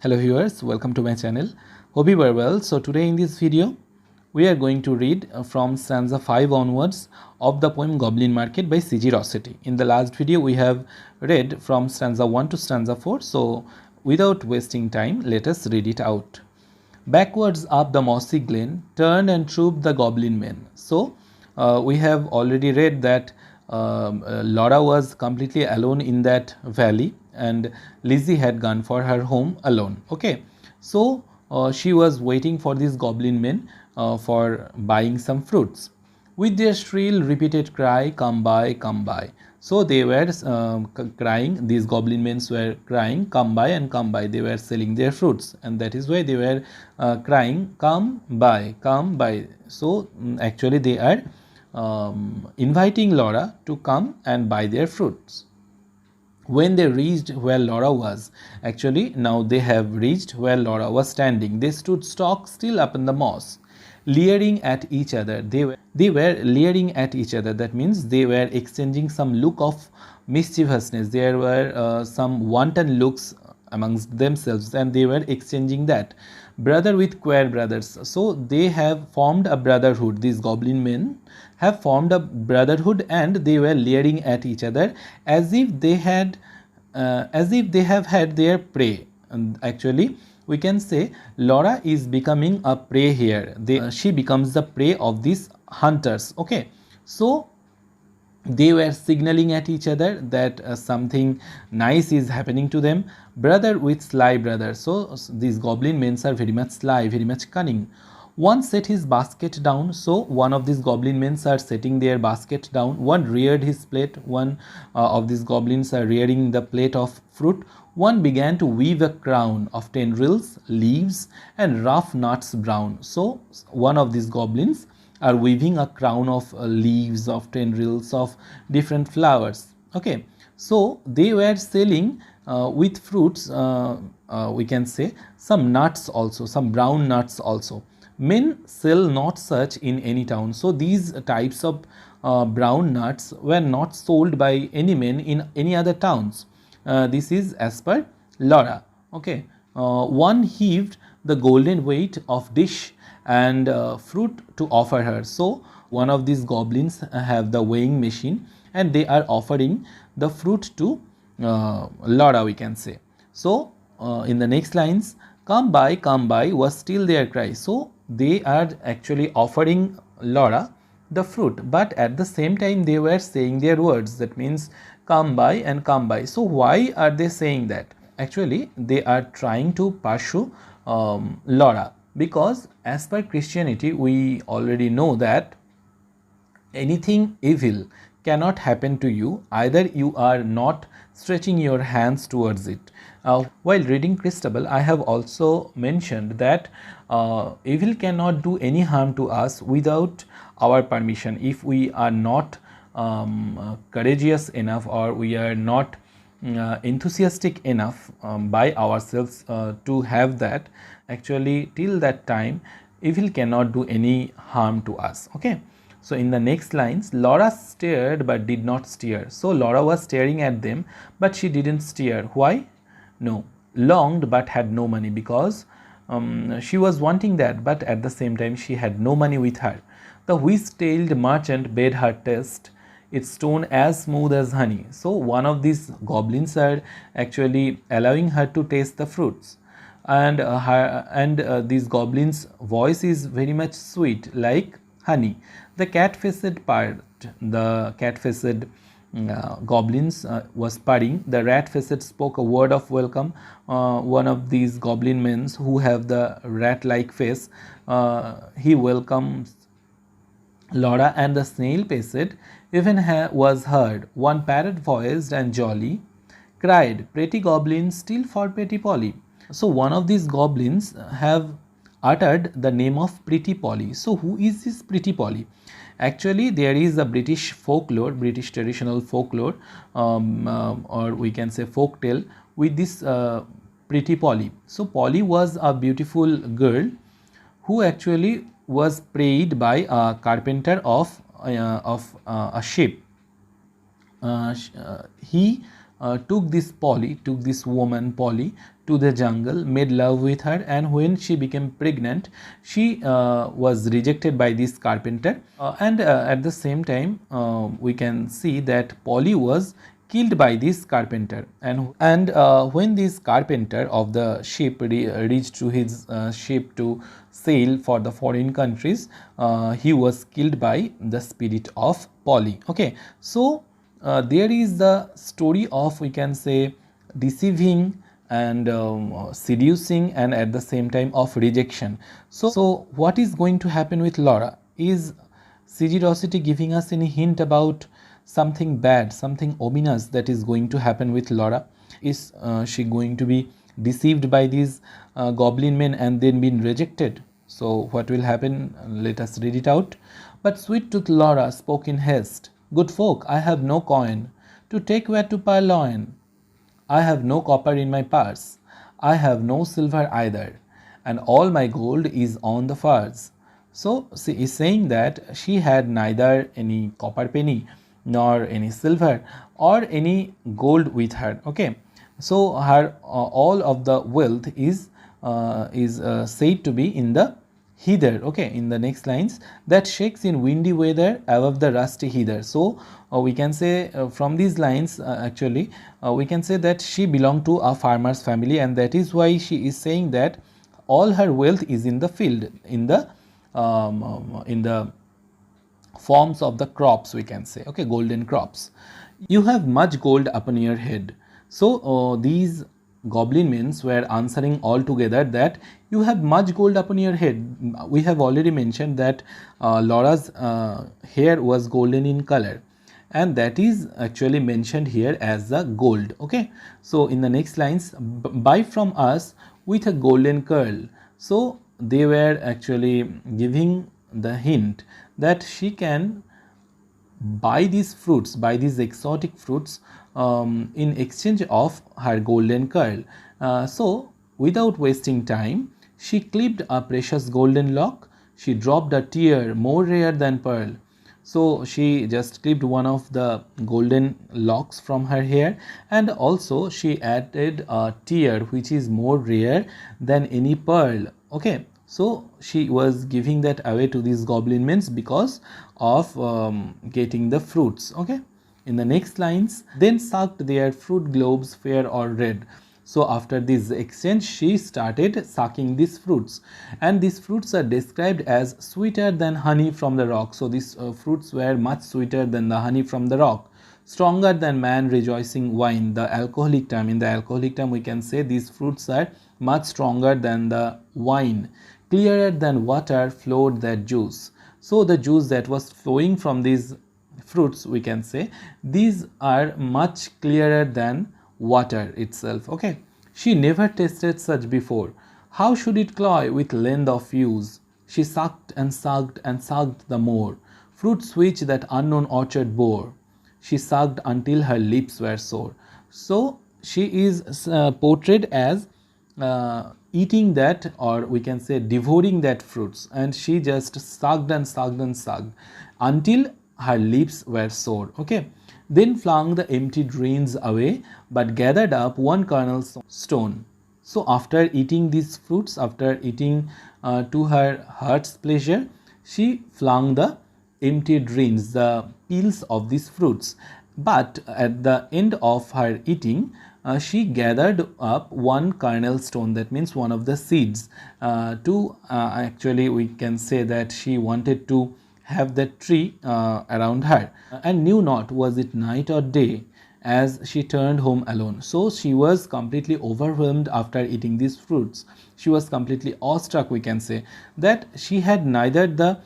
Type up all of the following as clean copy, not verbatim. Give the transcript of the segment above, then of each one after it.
Hello viewers, welcome to my channel. Hope you are well. So today in this video we are going to read from stanza 5 onwards of the poem Goblin Market by C.G. Rossetti. In the last video we have read from stanza 1 to stanza 4. So without wasting time, let us read it out. Backwards up the mossy glen turned and trooped the goblin men. So we have already read that Laura was completely alone in that valley and Lizzie had gone for her home alone. Okay, so she was waiting for these goblin men for buying some fruits. With their shrill repeated cry, come by, come by. So they were crying, these goblin men were crying, come by and come by. They were selling their fruits and that is why they were crying, come by, come by. So actually they are inviting Laura to come and buy their fruits. When they reached where Laura was, actually now they have reached where Laura was standing. They stood stock still up in the moss, leering at each other. They were leering at each other. That means they were exchanging some look of mischievousness. There were some wanton looks amongst themselves and they were exchanging that. Brother with queer brothers. So they have formed a brotherhood. These goblin men have formed a brotherhood and they were leering at each other as if they have had their prey. And actually we can say Laura is becoming a prey here. She becomes the prey of these hunters. Okay, so they were signaling at each other that something nice is happening to them. Brother with sly brother. So these goblin men are very much sly, very much cunning. One set his basket down. So one of these goblin men are setting their basket down. One reared his plate. One of these goblins are rearing the plate of fruit. One began to weave a crown of tendrils, leaves and rough nuts brown. So one of these goblins are weaving a crown of leaves, of tendrils, of different flowers. Okay, so they were selling with fruits, we can say some nuts also, some brown nuts also. Men sell not such in any town. So these types of brown nuts were not sold by any men in any other towns. This is as per Laura. Okay, one heaved the golden weight of dish and fruit to offer her. So one of these goblins have the weighing machine and they are offering the fruit to Laura, we can say. So in the next lines, come by was still their cry. So they are actually offering Laura the fruit, but at the same time they were saying their words. That means come by and come by. So why are they saying that? Actually they are trying to pursue Laura, because as per Christianity we already know that anything evil cannot happen to you, either you are not stretching your hands towards it. While reading Christabel, I have also mentioned that evil cannot do any harm to us without our permission. If we are not courageous enough or we are not enthusiastic enough by ourselves to have that, actually till that time evil cannot do any harm to us. Okay, so in the next lines, Laura stared but did not steer. So Laura was staring at them but she didn't steer. Why? No, longed but had no money, because she was wanting that, but at the same time she had no money with her. The whisk-tailed merchant bade her taste its stone as smooth as honey. So one of these goblins are actually allowing her to taste the fruits, and these goblins' voice is very much sweet like honey. The cat-faced part, the cat-faced goblins was purring. The rat-faced spoke a word of welcome. One of these goblin men who have the rat-like face, he welcomes Laura, and the snail-paced even was heard. One parrot-voiced and jolly cried, pretty goblin, still for Pretty Polly. So one of these goblins have uttered the name of Pretty Polly. So who is this Pretty Polly? Actually there is a British folklore, British traditional folklore, or we can say folk tale with this Pretty Polly. So Polly was a beautiful girl who actually was prayed by a carpenter of a ship. He took this woman Polly to the jungle, made love with her, and when she became pregnant, she was rejected by this carpenter. And at the same time, we can see that Polly was killed by this carpenter, and when this carpenter of the ship reached to his ship to sail for the foreign countries, he was killed by the spirit of Polly. Okay, so there is the story of, we can say, deceiving and seducing, and at the same time of rejection. So what is going to happen with Laura? Is CG Rossetti giving us any hint about something bad, something ominous that is going to happen with Laura? Is she going to be deceived by these goblin men and then been rejected? So what will happen? Let us read it out. But sweet-toothed Laura spoke in haste. Good folk, I have no coin to take where to purloin. I have no copper in my purse. I have no silver either, and all my gold is on the furs. So she is saying that she had neither any copper penny nor any silver or any gold with her. Okay, so her all of the wealth is said to be in the heather. Okay, in the next lines, that shakes in windy weather above the rusty heather. So we can say from these lines, actually we can say that she belonged to a farmer's family, and that is why she is saying that all her wealth is in the field, in the forms of the crops, we can say. Okay, golden crops. You have much gold upon your head. So these goblin men were answering all together that you have much gold upon your head. We have already mentioned that Laura's hair was golden in color, and that is actually mentioned here as the gold. Okay, so in the next lines, buy from us with a golden curl. So they were actually giving the hint that she can buy these fruits, buy these exotic fruits in exchange of her golden curl. So without wasting time, she clipped a precious golden lock. She dropped a tear more rare than pearl. So she just clipped one of the golden locks from her hair, and also she added a tear which is more rare than any pearl. Okay, so she was giving that away to these goblin men because of getting the fruits. Okay, in the next lines, then sucked their fruit globes fair or red. So after this exchange, she started sucking these fruits, and these fruits are described as sweeter than honey from the rock. So these fruits were much sweeter than the honey from the rock, stronger than man rejoicing wine, the alcoholic term. In the alcoholic term, we can say these fruits are much stronger than the wine, clearer than water flowed that juice. So the juice that was flowing from these fruits, we can say, these are much clearer than water itself. Okay, she never tasted such before. How should it cloy with length of use? She sucked and sucked and sucked the more fruits which that unknown orchard bore. She sucked until her lips were sore. So she is portrayed as eating that, or we can say devouring that fruits, and she just sucked and sucked and sucked until her lips were sore. Okay, then flung the empty dreams away, but gathered up one kernel stone. So after eating these fruits, after eating to her heart's pleasure, she flung the empty dreams, the peels of these fruits. But at the end of her eating, she gathered up one kernel stone, that means one of the seeds, actually we can say that she wanted to have that tree around her, and knew not was it night or day as she turned home alone. So she was completely overwhelmed after eating these fruits. She was completely awestruck, we can say, that she had neither the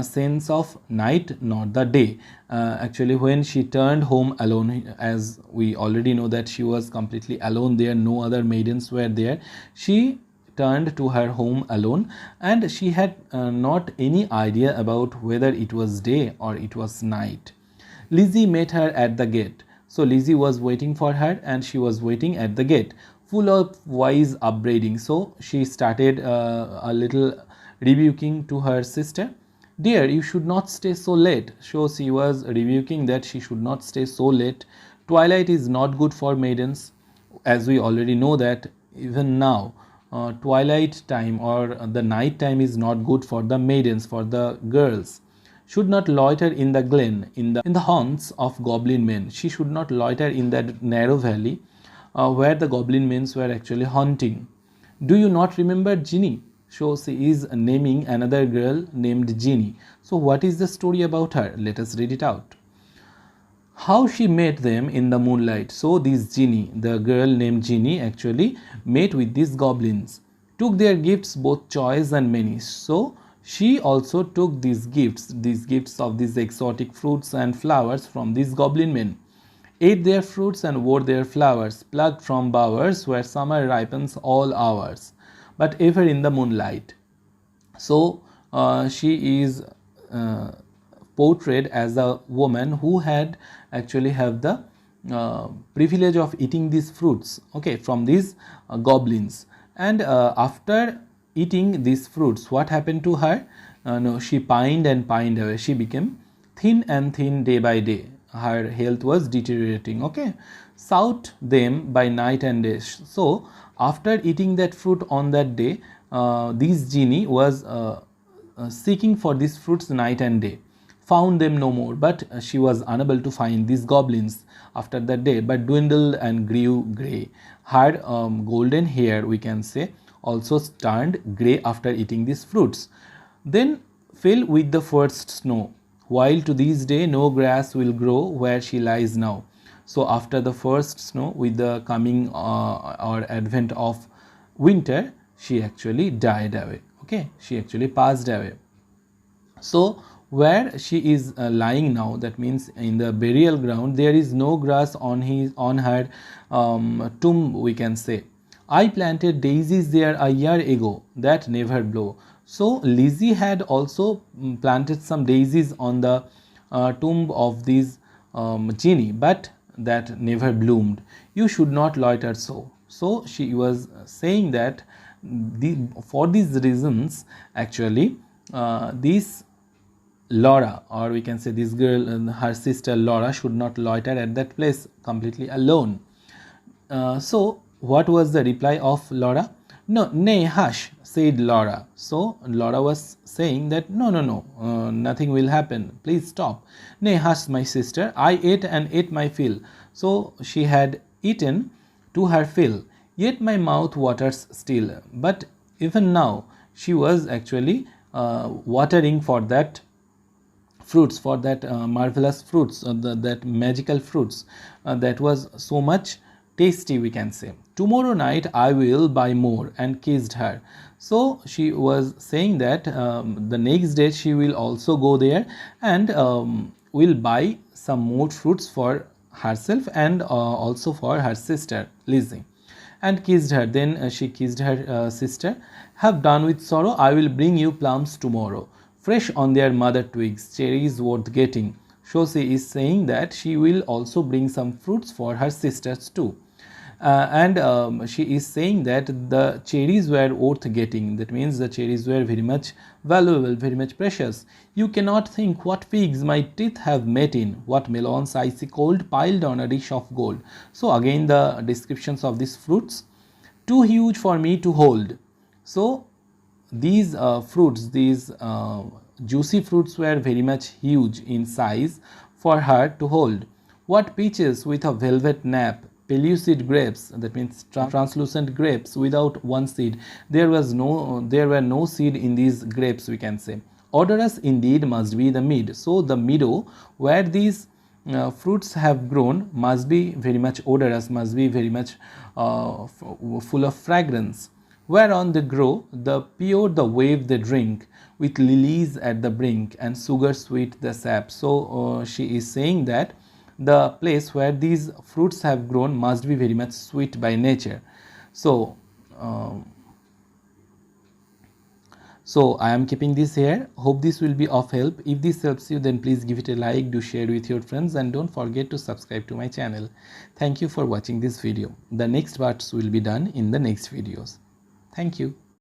sense of night nor the day. Actually, when she turned home alone, as we already know that she was completely alone there, no other maidens were there, she turned to her home alone, and she had not any idea about whether it was day or it was night. Lizzie met her at the gate. So Lizzie was waiting for her, and she was waiting at the gate, full of wise upbraiding. So she started a little rebuking to her sister. Dear, you should not stay so late. So she was rebuking that she should not stay so late Twilight is not good for maidens, as we already know that even now twilight time or the night time is not good for the maidens, for the girls. Should not loiter in the glen, in the haunts of goblin men. She should not loiter in that narrow valley where the goblin men were actually haunting. Do you not remember Genie? So she is naming another girl named Genie. So what is the story about her? Let us read it out. How she met them in the moonlight. So this Genie, the girl named Genie, actually met with these goblins, took their gifts, both choice and many. So she also took these gifts of these exotic fruits and flowers from these goblin men, ate their fruits and wore their flowers, plucked from bowers where summer ripens all hours, but ever in the moonlight. So she is portrayed as a woman who had actually have the privilege of eating these fruits, okay, from these goblins. And after eating these fruits, what happened to her? No, she pined and pined away. She became thin and thin day by day. Her health was deteriorating, okay. Sought them by night and day. So after eating that fruit on that day, this Genie was seeking for these fruits night and day, found them no more, but she was unable to find these goblins after that day, but dwindled and grew grey. Her golden hair, we can say, also turned grey after eating these fruits. Then fell with the first snow, while to this day no grass will grow where she lies now. So after the first snow, with the coming or advent of winter, she actually died away, okay, she actually passed away. So where she is lying now, that means in the burial ground, there is no grass on her tomb, we can say. I planted daisies there a year ago that never blow. So Lizzie had also planted some daisies on the tomb of this Genie, but that never bloomed. You should not loiter so. So she was saying that for these reasons, actually, this Laura, or we can say this girl and her sister Laura, should not loiter at that place completely alone. So what was the reply of Laura? No, nay, hush, said Laura. So Laura was saying that no, nothing will happen. Please stop. Nay, hush, my sister. I ate and ate my fill. So she had eaten to her fill. Yet my mouth waters still. But even now, she was actually watering for that fruits, for that marvelous fruits, that magical fruits that was so much tasty, we can say. Tomorrow night I will buy more, and kissed her. So she was saying that the next day she will also go there and will buy some more fruits for herself and also for her sister Lizzie, and kissed her. Then she kissed her sister. Have done with sorrow, I will bring you plums tomorrow, fresh on their mother twigs, cherries worth getting. So she is saying that she will also bring some fruits for her sisters too. And she is saying that the cherries were worth getting. That means the cherries were very much valuable, very much precious. You cannot think what figs my teeth have met in, what melons icy cold piled on a dish of gold. So again the descriptions of these fruits, too huge for me to hold. So these fruits, these juicy fruits were very much huge in size for her to hold. What peaches with a velvet nap, pellucid grapes, that means translucent grapes without one seed. There were no seed in these grapes, we can say. Odorous indeed must be the mead. So the meadow where these fruits have grown must be very much odorous, must be very much full of fragrance. Whereon they grow, the pure the wave they drink, with lilies at the brink, and sugar sweet the sap. So she is saying that the place where these fruits have grown must be very much sweet by nature. So I am keeping this here. Hope this will be of help. If this helps you, then please give it a like, do share with your friends, and don't forget to subscribe to my channel. Thank you for watching this video. The next parts will be done in the next videos. Thank you.